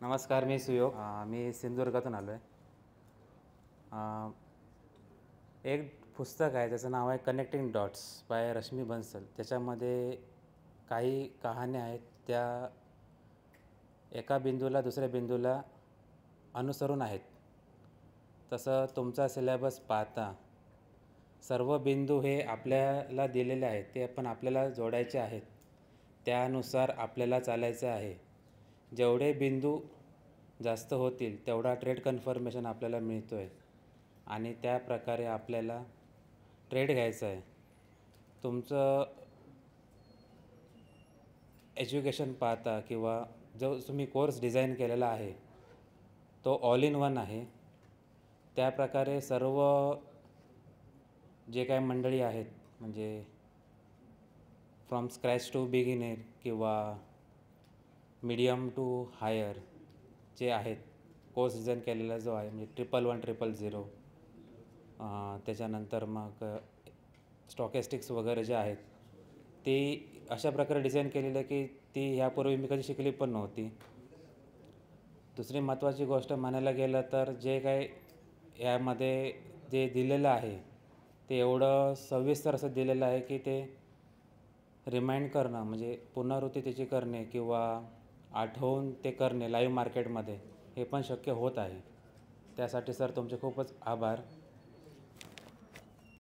नमस्कार, मी सुयोग. मी सिंधुदुर्गातून आलो आहे. एक पुस्तक आहे, त्याचं नाव आहे connecting dots by Rashmi Bansal. त्याच्यामध्ये काही कहाण्या आहेत, त्या एका बिंदूला दुसऱ्या बिंदूला अनुसरून आहेत. तसं तुमचा सिलेबस पाहता सर्व बिंदू हे आपल्याला दिलेले आहेत, ते पण आपल्याला जोडायचे आहेत. त्यानुसार आपल्याला चालायचं आहे. जेवढे बिंदू जास्त होतील तेवढा ट्रेड कन्फर्मेशन आपल्याला मिळतो आहे आणि त्या प्रकारे आपल्याला ट्रेड घ्यायचं आहे. तुमचं एज्युकेशन पाहता किंवा जो तुम्ही कोर्स डिझाईन केलेला आहे तो ऑल इन वन आहे. त्या प्रकारे सर्व जे काही मंडळी आहेत, म्हणजे फ्रॉम स्क्रॅच टू बिगिनर किंवा मीडियम टू हायर जे आहेत, कोर्स डिझाईन केलेला जो आहे, म्हणजे 111, 000, त्याच्यानंतर मग स्टॉकेस्टिक्स वगैरे जे आहेत ती अशा प्रकारे डिझाईन केलेली आहे की ती ह्यापूर्वी मी कधी शिकली पण नव्हती. दुसरी महत्त्वाची गोष्ट म्हणायला गेलं तर जे काही यामध्ये जे दिलेलं आहे ते एवढं सविस्तर असं दिलेलं आहे की ते रिमाइंड करणं, म्हणजे पुनरावृत्ती त्याची करणे किंवा आठवून ते करणे लाईव्ह मार्केटमध्ये हे पण शक्य होत आहे. त्यासाठी सर तुमचे खूपच आभार.